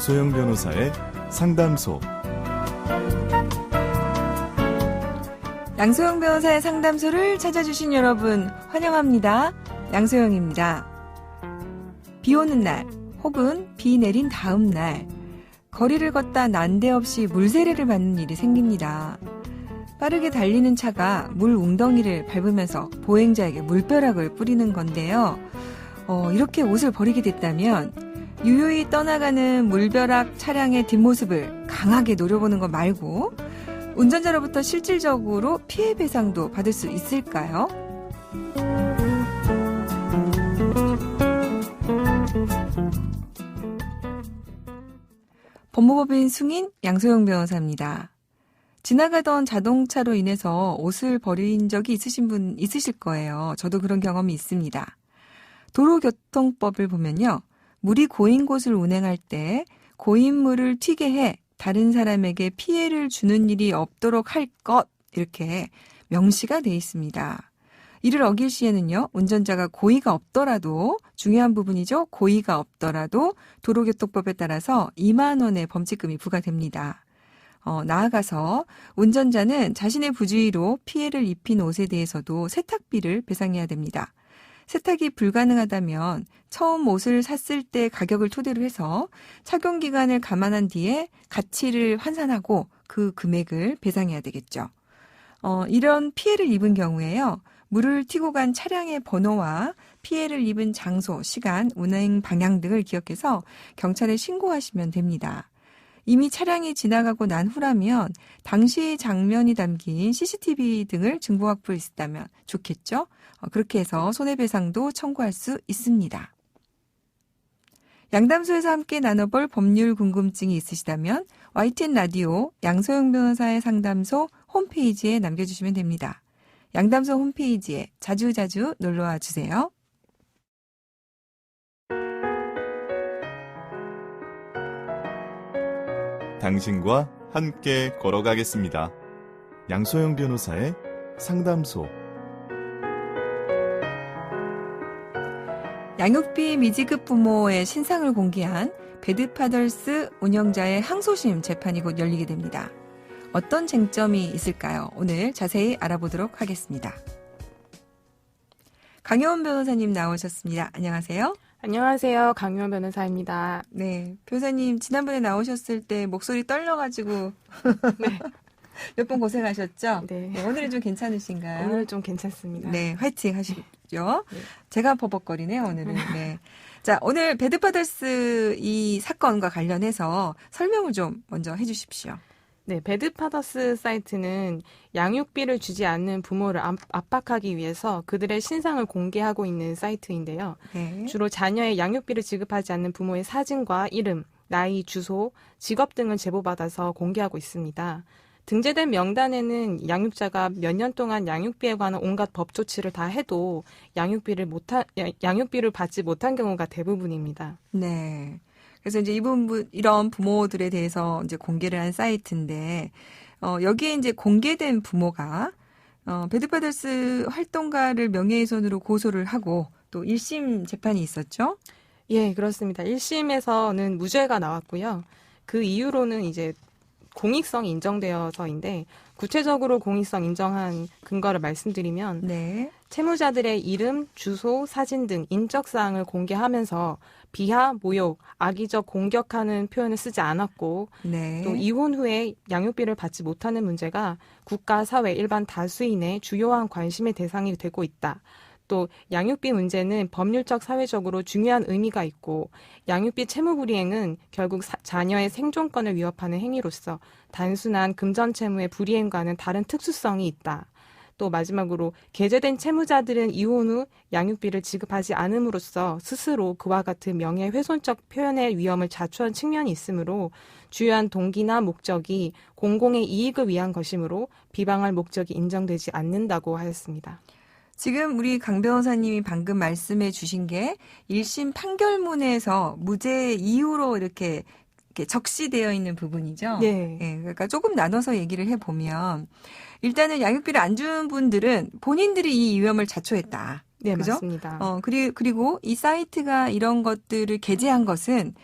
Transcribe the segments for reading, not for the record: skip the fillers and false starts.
양소영 변호사의 상담소. 양소영 변호사의 상담소를 찾아주신 여러분 환영합니다. 양소영입니다. 비 오는 날 혹은 비 내린 다음 날 거리를 걷다 난데없이 물세례를 받는 일이 생깁니다. 빠르게 달리는 차가 물 웅덩이를 밟으면서 보행자에게 물벼락을 뿌리는 건데요. 이렇게 옷을 버리게 됐다면 유유히 떠나가는 물벼락 차량의 뒷모습을 강하게 노려보는 것 말고 운전자로부터 실질적으로 피해 배상도 받을 수 있을까요? 법무법인 승인 양소영 변호사입니다. 지나가던 자동차로 인해서 옷을 버린 적이 있으신 분 있으실 거예요. 저도 그런 경험이 있습니다. 도로교통법을 보면요. 물이 고인 곳을 운행할 때 고인 물을 튀게 해 다른 사람에게 피해를 주는 일이 없도록 할 것, 이렇게 명시가 돼 있습니다. 이를 어길 시에는요, 운전자가 고의가 없더라도, 중요한 부분이죠. 고의가 없더라도 도로교통법에 따라서 2만 원의 범칙금이 부과됩니다. 나아가서 운전자는 자신의 부주의로 피해를 입힌 옷에 대해서도 세탁비를 배상해야 됩니다. 세탁이 불가능하다면 처음 옷을 샀을 때 가격을 토대로 해서 착용 기간을 감안한 뒤에 가치를 환산하고 그 금액을 배상해야 되겠죠. 이런 피해를 입은 경우에요. 물을 튀고 간 차량의 번호와 피해를 입은 장소, 시간, 운행 방향 등을 기억해서 경찰에 신고하시면 됩니다. 이미 차량이 지나가고 난 후라면 당시 장면이 담긴 CCTV 등을 증거 확보할 수 있다면 좋겠죠? 그렇게 해서 손해배상도 청구할 수 있습니다. 양담소에서 함께 나눠볼 법률 궁금증이 있으시다면 YTN 라디오 양소영 변호사의 상담소 홈페이지에 남겨주시면 됩니다. 양담소 홈페이지에 자주자주 놀러와 주세요. 당신과 함께 걸어가겠습니다. 양소영 변호사의 상담소. 양육비 미지급 부모의 신상을 공개한 배드파더스 운영자의 항소심 재판이 곧 열리게 됩니다. 어떤 쟁점이 있을까요? 오늘 자세히 알아보도록 하겠습니다. 강효원 변호사님 나오셨습니다. 안녕하세요. 안녕하세요. 강효원 변호사입니다. 네, 변호사님 지난번에 나오셨을 때 목소리 떨려가지고 네. 몇 번 고생하셨죠? 네. 네, 오늘은 좀 괜찮으신가요? 오늘은 좀 괜찮습니다. 네, 화이팅 하시죠. 네. 제가 버벅거리네요, 오늘은. 네. 자, 오늘 배드파더스 이 사건과 관련해서 설명을 좀 먼저 해주십시오. 네, 배드파더스 사이트는 양육비를 주지 않는 부모를 압박하기 위해서 그들의 신상을 공개하고 있는 사이트인데요. 네. 주로 자녀의 양육비를 지급하지 않는 부모의 사진과 이름, 나이, 주소, 직업 등을 제보받아서 공개하고 있습니다. 등재된 명단에는 양육자가 몇 년 동안 양육비에 관한 온갖 법 조치를 다 해도 양육비를 받지 못한 경우가 대부분입니다. 네. 그래서 이제 이런 부모들에 대해서 이제 공개를 한 사이트인데, 여기에 이제 공개된 부모가, 배드파더스 활동가를 명예훼손으로 고소를 하고 또 1심 재판이 있었죠? 예, 그렇습니다. 1심에서는 무죄가 나왔고요. 그 이유로는 이제 공익성이 인정되어서인데, 구체적으로 공익성 인정한 근거를 말씀드리면, 네. 채무자들의 이름, 주소, 사진 등 인적사항을 공개하면서 비하, 모욕, 악의적 공격하는 표현을 쓰지 않았고 네. 또 이혼 후에 양육비를 받지 못하는 문제가 국가, 사회, 일반 다수인의 주요한 관심의 대상이 되고 있다. 또 양육비 문제는 법률적, 사회적으로 중요한 의미가 있고 양육비 채무불이행은 결국 자녀의 생존권을 위협하는 행위로서 단순한 금전채무의 불이행과는 다른 특수성이 있다. 또 마지막으로 게재된 채무자들은 이혼 후 양육비를 지급하지 않음으로써 스스로 그와 같은 명예훼손적 표현의 위험을 자초한 측면이 있으므로 주요한 동기나 목적이 공공의 이익을 위한 것이므로 비방할 목적이 인정되지 않는다고 하였습니다. 지금 우리 강 변호사님이 방금 말씀해 주신 게 1심 판결문에서 무죄 이유로 이렇게 적시되어 있는 부분이죠. 네. 네. 그러니까 조금 나눠서 얘기를 해보면 일단은 양육비를 안 준 분들은 본인들이 이 위험을 자초했다. 네, 그죠? 맞습니다. 그리고 이 사이트가 이런 것들을 게재한 것은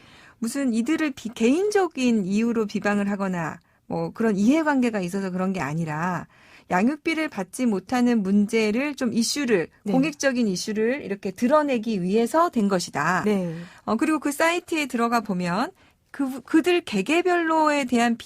무슨 이들을 개인적인 이유로 비방을 하거나 뭐 그런 이해관계가 있어서 그런 게 아니라 양육비를 받지 못하는 문제를 좀 이슈를 네. 공익적인 이슈를 이렇게 드러내기 위해서 된 것이다. 네. 그리고 그 사이트에 들어가 보면 그들 개개별로에 대한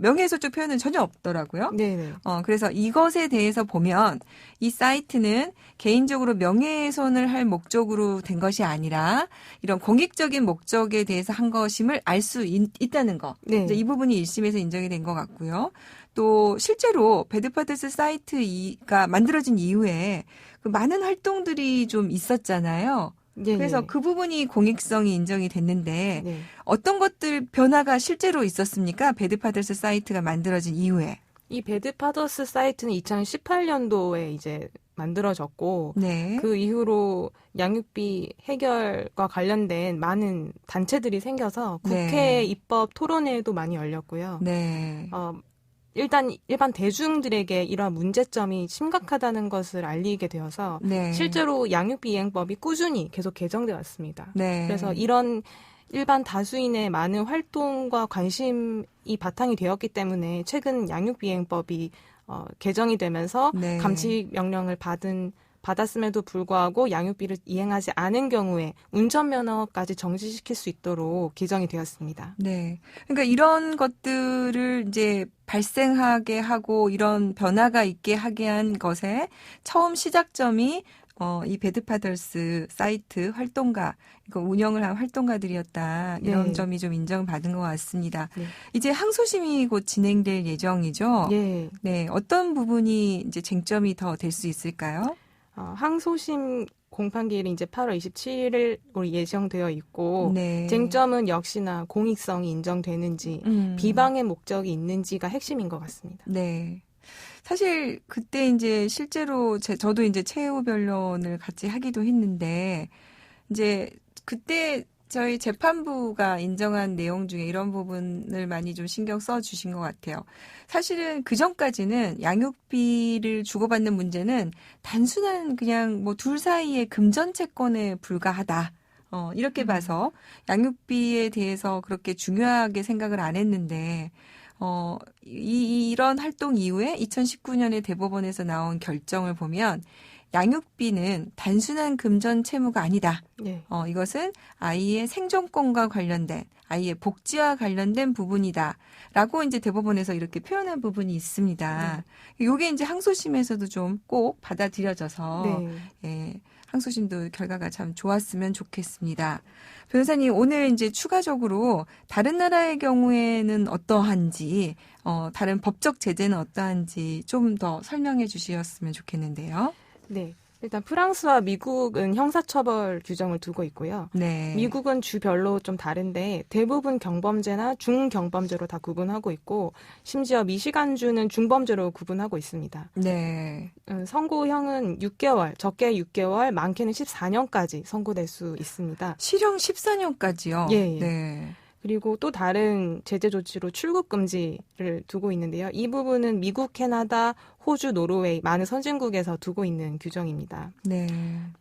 명예훼손적 표현은 전혀 없더라고요. 네. 그래서 이것에 대해서 보면 이 사이트는 개인적으로 명예훼손을 할 목적으로 된 것이 아니라 이런 공익적인 목적에 대해서 한 것임을 알 수 있다는 거. 네. 이제 이 부분이 1심에서 인정이 된 것 같고요. 또 실제로 배드파더스 사이트가 만들어진 이후에 그 많은 활동들이 좀 있었잖아요. 네. 그래서 그 부분이 공익성이 인정이 됐는데 네. 어떤 것들 변화가 실제로 있었습니까? 배드파더스 사이트가 만들어진 이후에. 이 배드파더스 사이트는 2018년도에 이제 만들어졌고 네. 그 이후로 양육비 해결과 관련된 많은 단체들이 생겨서 국회 네. 입법 토론회도 많이 열렸고요. 네. 일반 대중들에게 이러한 문제점이 심각하다는 것을 알리게 되어서 네. 실제로 양육비 이행법이 꾸준히 계속 개정돼 왔습니다. 네. 그래서 이런 일반 다수인의 많은 활동과 관심이 바탕이 되었기 때문에 최근 양육비 이행법이 개정이 되면서 네. 감치 명령을 받았음에도 불구하고 양육비를 이행하지 않은 경우에 운전면허까지 정지시킬 수 있도록 개정이 되었습니다. 네. 그러니까 이런 것들을 이제 발생하게 하고 이런 변화가 있게 하게 한 것에 처음 시작점이 이 배드파더스 사이트 활동가, 이거 운영을 한 활동가들이었다. 이런 네. 점이 좀 인정받은 것 같습니다. 네. 이제 항소심이 곧 진행될 예정이죠. 예. 네. 어떤 부분이 이제 쟁점이 더 될 수 있을까요? 항소심 공판기일이 이제 8월 27일로 예정되어 있고 네. 쟁점은 역시나 공익성이 인정되는지 비방의 목적이 있는지가 핵심인 것 같습니다. 네. 사실 그때 이제 실제로 저도 이제 최후 변론을 같이 하기도 했는데 이제 그때 저희 재판부가 인정한 내용 중에 이런 부분을 많이 좀 신경 써 주신 것 같아요. 사실은 그 전까지는 양육비를 주고받는 문제는 단순한 그냥 뭐 둘 사이의 금전 채권에 불과하다. 이렇게 봐서 양육비에 대해서 그렇게 중요하게 생각을 안 했는데 이런 활동 이후에 2019년에 대법원에서 나온 결정을 보면 양육비는 단순한 금전 채무가 아니다. 네. 이것은 아이의 생존권과 관련된 아이의 복지와 관련된 부분이다. 라고 이제 대법원에서 이렇게 표현한 부분이 있습니다. 이게 이제 항소심에서도 좀 꼭 받아들여져서 네. 예, 항소심도 결과가 참 좋았으면 좋겠습니다. 변호사님, 오늘 이제 추가적으로 다른 나라의 경우에는 어떠한지, 다른 법적 제재는 어떠한지 좀 더 설명해 주셨으면 좋겠는데요. 네. 일단 프랑스와 미국은 형사처벌 규정을 두고 있고요. 네. 미국은 주별로 좀 다른데 대부분 경범죄나 중경범죄로 다 구분하고 있고 심지어 미시간주는 중범죄로 구분하고 있습니다. 네. 선고형은 6개월, 적게 6개월, 많게는 14년까지 선고될 수 있습니다. 실형 14년까지요? 예. 네. 그리고 또 다른 제재 조치로 출국 금지를 두고 있는데요. 이 부분은 미국, 캐나다, 호주, 노르웨이 많은 선진국에서 두고 있는 규정입니다. 네.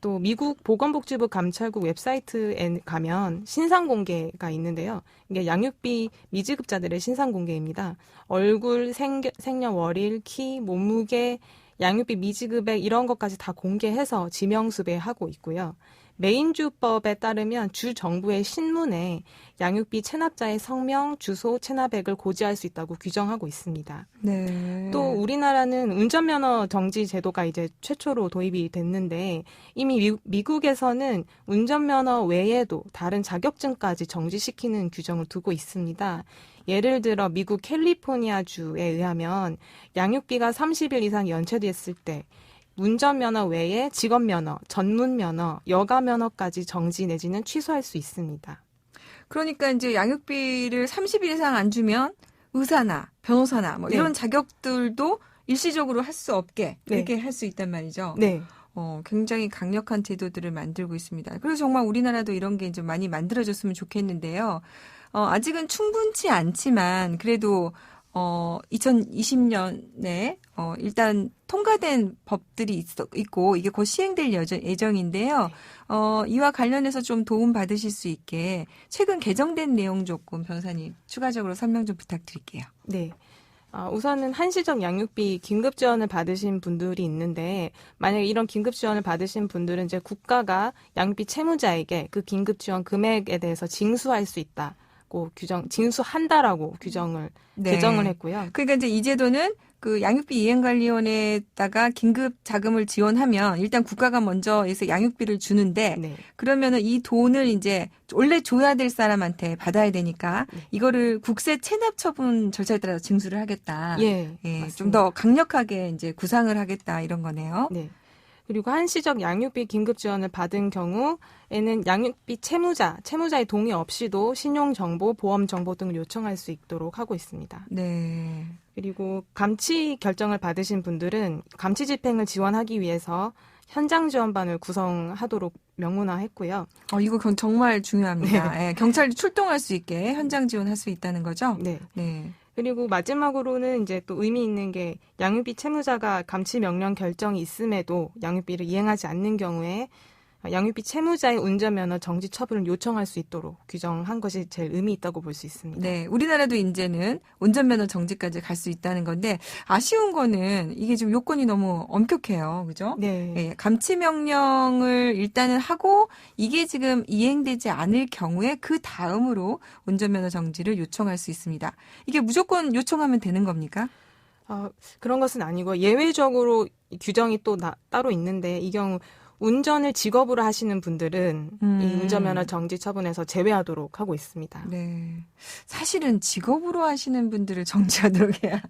또 미국 보건복지부 감찰국 웹사이트에 가면 신상 공개가 있는데요. 이게 양육비 미지급자들의 신상 공개입니다. 얼굴, 생년월일, 키, 몸무게, 양육비 미지급액 이런 것까지 다 공개해서 지명수배하고 있고요. 메인주법에 따르면 주 정부의 신문에 양육비 체납자의 성명, 주소, 체납액을 고지할 수 있다고 규정하고 있습니다. 네. 또 우리나라는 운전면허 정지 제도가 이제 최초로 도입이 됐는데 이미 미국에서는 운전면허 외에도 다른 자격증까지 정지시키는 규정을 두고 있습니다. 예를 들어 미국 캘리포니아주에 의하면 양육비가 30일 이상 연체됐을 때 운전면허 외에 직업면허, 전문면허, 여가면허까지 정지 내지는 취소할 수 있습니다. 그러니까 이제 양육비를 30일 이상 안 주면 의사나 변호사나 뭐 네. 이런 자격들도 일시적으로 할 수 없게 네. 이렇게 할 수 있단 말이죠. 네. 굉장히 강력한 제도들을 만들고 있습니다. 그래서 정말 우리나라도 이런 게 좀 많이 만들어졌으면 좋겠는데요. 아직은 충분치 않지만 그래도 2020년에 일단 통과된 법들이 있고 이게 곧 시행될 예정인데요. 이와 관련해서 좀 도움 받으실 수 있게 최근 개정된 내용 조금 변호사님 추가적으로 설명 좀 부탁드릴게요. 네. 우선은 한시적 양육비 긴급 지원을 받으신 분들이 있는데 만약에 이런 긴급 지원을 받으신 분들은 이제 국가가 양육비 채무자에게 그 긴급 지원 금액에 대해서 징수할 수 있다고 징수한다라고 규정을 네. 개정을 했고요. 그러니까 이제 이 제도는 그 양육비 이행관리원에다가 긴급 자금을 지원하면 일단 국가가 먼저 해서 양육비를 주는데 네. 그러면은 이 돈을 이제 원래 줘야 될 사람한테 받아야 되니까 이거를 국세 체납 처분 절차에 따라서 징수를 하겠다. 예, 좀 더 강력하게 이제 구상을 하겠다 이런 거네요. 네. 그리고 한시적 양육비 긴급 지원을 받은 경우에는 양육비 채무자의 동의 없이도 신용정보, 보험정보 등을 요청할 수 있도록 하고 있습니다. 네. 그리고 감치 결정을 받으신 분들은 감치 집행을 지원하기 위해서 현장 지원반을 구성하도록 명문화했고요. 이거 정말 중요합니다. 네. 경찰이 출동할 수 있게 현장 지원할 수 있다는 거죠? 네. 네. 그리고 마지막으로는 이제 또 의미 있는 게 양육비 채무자가 감치 명령 결정이 있음에도 양육비를 이행하지 않는 경우에 양육비 채무자의 운전면허 정지 처분을 요청할 수 있도록 규정한 것이 제일 의미 있다고 볼 수 있습니다. 네, 우리나라도 이제는 운전면허 정지까지 갈 수 있다는 건데 아쉬운 거는 이게 지금 요건이 너무 엄격해요, 그죠? 네. 네, 감치 명령을 일단은 하고 이게 지금 이행되지 않을 경우에 그 다음으로 운전면허 정지를 요청할 수 있습니다. 이게 무조건 요청하면 되는 겁니까? 그런 것은 아니고 예외적으로 규정이 또 따로 있는데 이 경우 운전을 직업으로 하시는 분들은 이 운전면허 정지 처분에서 제외하도록 하고 있습니다. 네. 사실은 직업으로 하시는 분들을 정지하도록 해야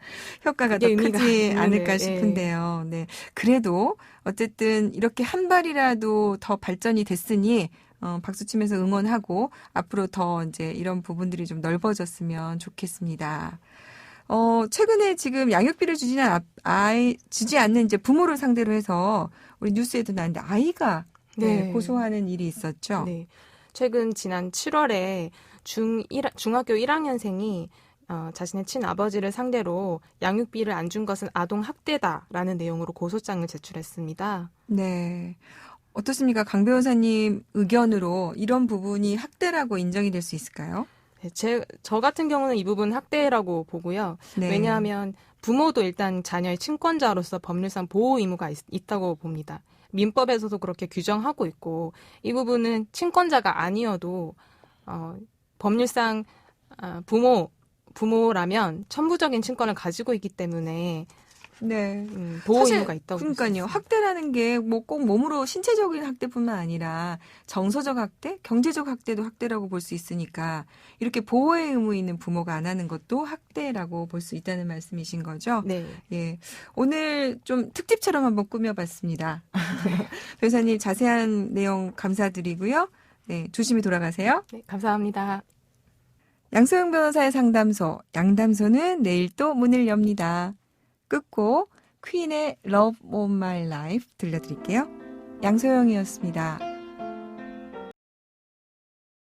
효과가 더 크지 않을까 싶은데요. 네. 그래도 어쨌든 이렇게 한 발이라도 더 발전이 됐으니 박수치면서 응원하고 앞으로 더 이제 이런 부분들이 좀 넓어졌으면 좋겠습니다. 최근에 지금 양육비를 주지 않는 이제 부모를 상대로 해서 우리 뉴스에도 나왔는데 아이가 고소하는 일이 있었죠. 네. 지난 7월에 중학교 1학년생이 자신의 친아버지를 상대로 양육비를 안 준 것은 아동 학대다라는 내용으로 고소장을 제출했습니다. 네. 어떻습니까? 강 변호사님 의견으로 이런 부분이 학대라고 인정이 될 수 있을까요? 저 같은 경우는 이 부분 학대라고 보고요. 네. 왜냐하면 부모도 일단 자녀의 친권자로서 법률상 보호 의무가 있다고 봅니다. 민법에서도 그렇게 규정하고 있고 이 부분은 친권자가 아니어도 법률상 부모라면 천부적인 친권을 가지고 있기 때문에 네. 보호 의무가 있다고. 그러니까요. 학대라는 게 뭐 꼭 몸으로 신체적인 학대뿐만 아니라 정서적 학대, 경제적 학대도 학대라고 볼 수 있으니까 이렇게 보호의 의무 있는 부모가 안 하는 것도 학대라고 볼 수 있다는 말씀이신 거죠? 네. 예. 오늘 좀 특집처럼 한번 꾸며봤습니다. 변호사님 자세한 내용 감사드리고요. 네, 조심히 돌아가세요. 네, 감사합니다. 양소영 변호사의 상담소, 양담소는 내일 또 문을 엽니다. 끝곡 퀸의 Love of My Life 들려드릴게요. 양소영이었습니다.